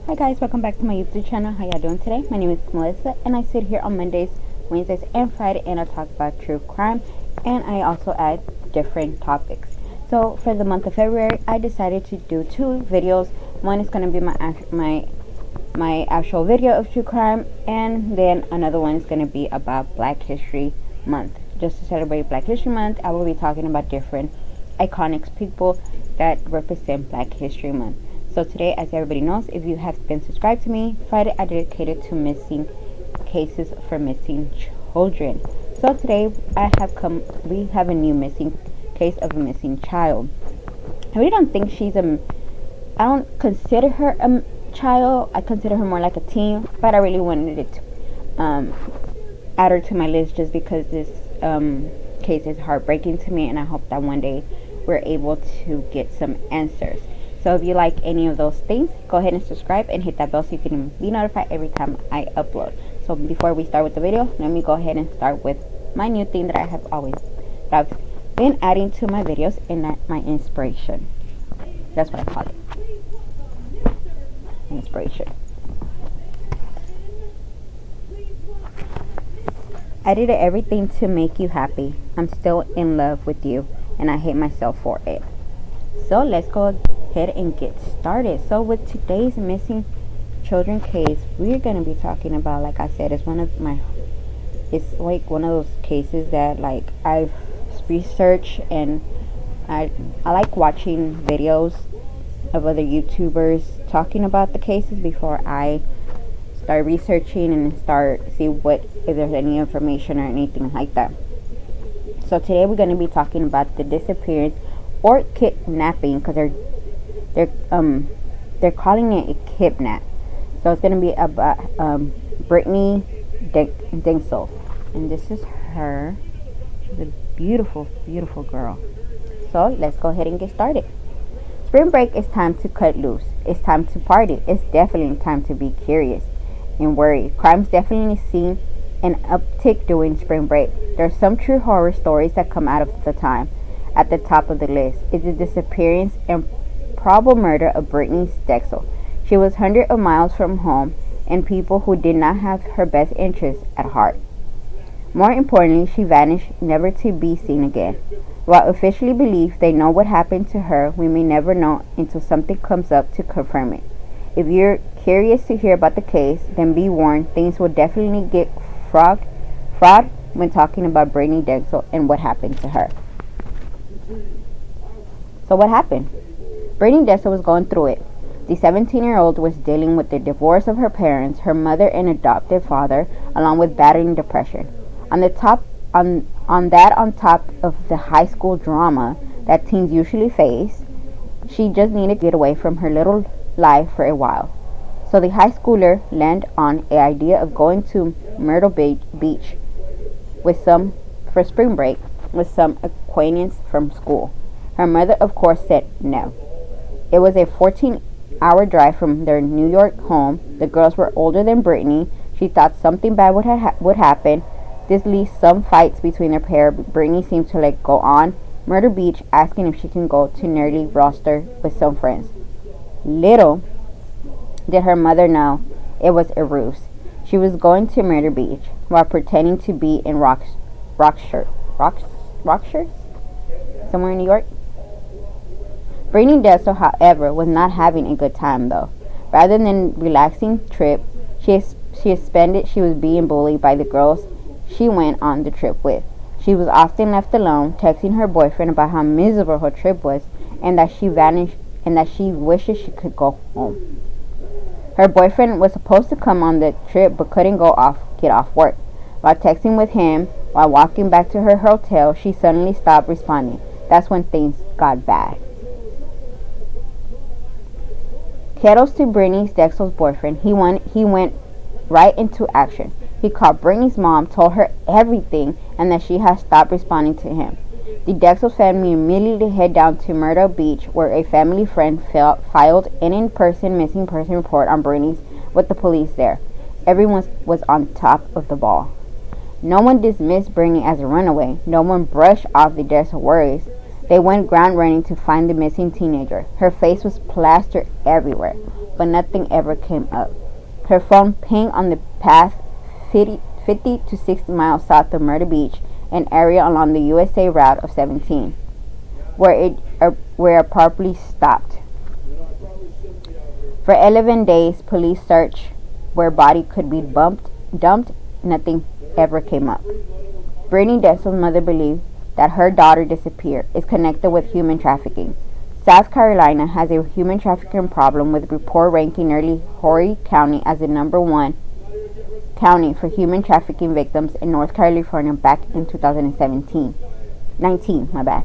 Hi guys, welcome back to my YouTube channel. How y'all doing today? My name is Melissa and I sit here on Mondays, Wednesdays, and Friday and I talk about true crime and I also add different topics. So for the month of February, I decided to do two videos. One is going to be my actual video of true crime, and then another one is going to be about Black History Month. Just to celebrate Black History Month, I will be talking about different iconic people that represent Black History Month. So today, as everybody knows, if you have been subscribed to me, Friday I dedicated to missing cases for missing children. So today we have a new missing case of a missing child. I really don't think I don't consider her a child. I consider her more like a teen, but I really wanted to add her to my list just because this case is heartbreaking to me, and I hope that one day we're able to get some answers. So if you like any of those things, go ahead and subscribe and hit that bell so you can be notified every time I upload. So before we start with the video, let me go ahead and start with my new thing that I've been adding to my videos, and that's my inspiration. That's what I call it. Inspiration. I did everything to make you happy. I'm still in love with you, and I hate myself for it. So let's go ahead and get started. So with today's missing children case, we're going to be talking about, like I said, it's like one of those cases that like I've researched, and I like watching videos of other YouTubers talking about the cases before I start researching and see if there's any information or anything like that. So today we're going to be talking about the disappearance or kidnapping, because they're calling it a kidnap. So it's going to be about Brittanee Draxel, and this is her. She's a beautiful, beautiful girl. So let's go ahead and get started. Spring break is time to cut loose. It's time to party. It's definitely time to be curious and worried. Crime's definitely seen an uptick during spring break. There's some true horror stories that come out of the time. At the top of the list is the disappearance and probable murder of Brittanee Draxel. She was hundreds of miles from home and people who did not have her best interests at heart. More importantly, she vanished, never to be seen again. While officially believed they know what happened to her, we may never know until something comes up to confirm it. If you're curious to hear about the case, then be warned, things will definitely get fraud when talking about Brittanee Draxel and what happened to her. So what happened? Brittanee Draxel was going through it. The 17-year-old was dealing with the divorce of her parents, her mother and adoptive father, along with battling depression. On top of the high school drama that teens usually face, she just needed to get away from her little life for a while. So the high schooler landed on an idea of going to Myrtle Beach for spring break with some acquaintance from school. Her mother, of course, said no. It was a 14-hour drive from their New York home. The girls were older than Brittanee. She thought something bad would happen. This leads some fights between their pair. Brittanee seemed to go on Myrtle Beach, asking if she can go to nearly roster with some friends. Little did her mother know it was a ruse. She was going to Myrtle Beach while pretending to be in Rockshire, somewhere in New York. Brittanee Draxel, however, was not having a good time though. Rather than relaxing trip, she was being bullied by the girls she went on the trip with. She was often left alone, texting her boyfriend about how miserable her trip was and that she vanished and that she wishes she could go home. Her boyfriend was supposed to come on the trip but couldn't get off work. While texting with him while walking back to her hotel, she suddenly stopped responding. That's when things got bad. Kudos to Brittanee Draxel's boyfriend. He went right into action. He called Brittanee's mom, told her everything, and that she had stopped responding to him. The Draxel family immediately headed down to Myrtle Beach, where a family friend filed an in-person missing person report on Brittanee with the police there. Everyone was on top of the ball. No one dismissed Brittanee as a runaway. No one brushed off the Draxel worries. They went ground running to find the missing teenager. Her face was plastered everywhere, but nothing ever came up. Her phone pinged on the path 50 to 60 miles south of Myrtle Beach, an area along the USA Route of 17, where it abruptly stopped. For 11 days, police searched where body could be dumped. Nothing ever came up. Brittanee Draxel's mother believed that her daughter disappeared is connected with human trafficking. South Carolina has a human trafficking problem, with report ranking nearly Horry County as the #1 county for human trafficking victims in North California back in 2019. My bad.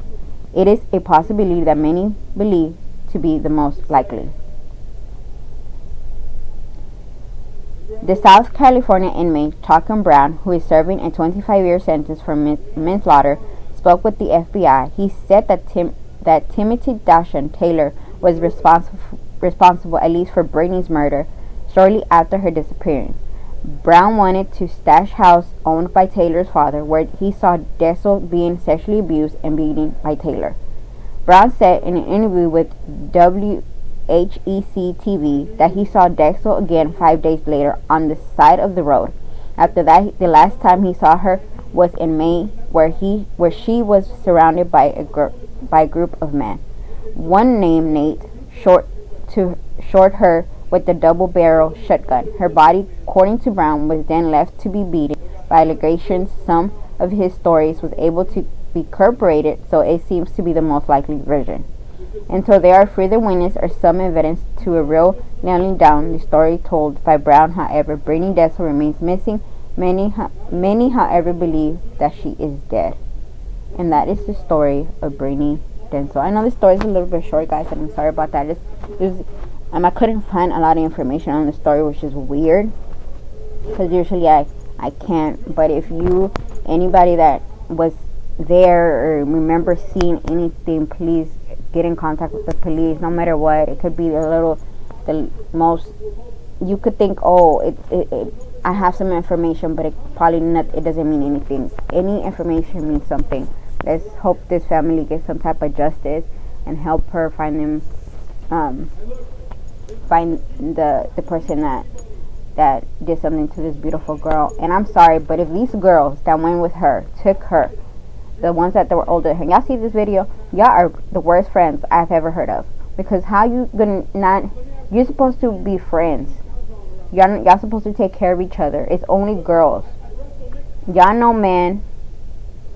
It is a possibility that many believe to be the most likely. The South California inmate Taken Brown, who is serving a 25-year sentence for manslaughter, spoke with the FBI. He said that Timothy Dashon Taylor was responsible at least for Brittanee's murder shortly after her disappearance. Brown wanted to stash house owned by Taylor's father, where he saw Drexel being sexually abused and beaten by Taylor. Brown said in an interview with WHEC-TV that he saw Drexel again 5 days later on the side of the road. After that, the last time he saw her was in May, where she was surrounded by a group of men. One named Nate shot her with a double-barrel shotgun. Her body, according to Brown, was then left to be beaten by allegations. Some of his stories was able to be corroborated, so it seems to be the most likely version. Until there are further witnesses or some evidence to a real nailing down the story told by Brown, however, Brittanee Draxel remains missing. Many, however, believe that she is dead. And that is the story of Brittanee Draxel. I know this story is a little bit short, guys, and I'm sorry about that. I couldn't find a lot of information on the story, which is weird, because usually I can't. But if anybody that was there or remember seeing anything, please get in contact with the police. No matter what, it could be the most. You could think, oh, I have some information, but it doesn't mean anything. Any information means something. Let's hope this family gets some type of justice and help her find the person that did something to this beautiful girl. And I'm sorry, but if these girls that went with her took her, the ones that were older, and y'all see this video, y'all are the worst friends I've ever heard of. Because how you gonna not? You're supposed to be friends. Y'all supposed to take care of each other. It's only girls. Y'all know men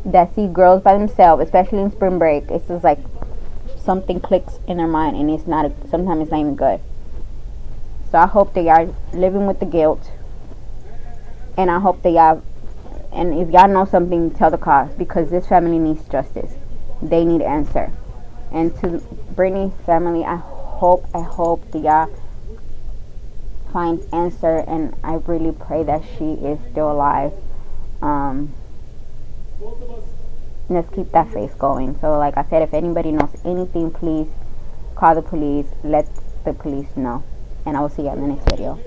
that see girls by themselves, especially in spring break. It's just like something clicks in their mind, and sometimes it's not even good. So I hope they are living with the guilt, and I hope and if y'all know something, tell the cops, because this family needs justice. They need answer. And to Brittanee family, I hope that y'all find answer, and I really pray that she is still alive. Let's keep that faith going. So like I said, if anybody knows anything, please call the police. Let the police know. And I will see you in the next video.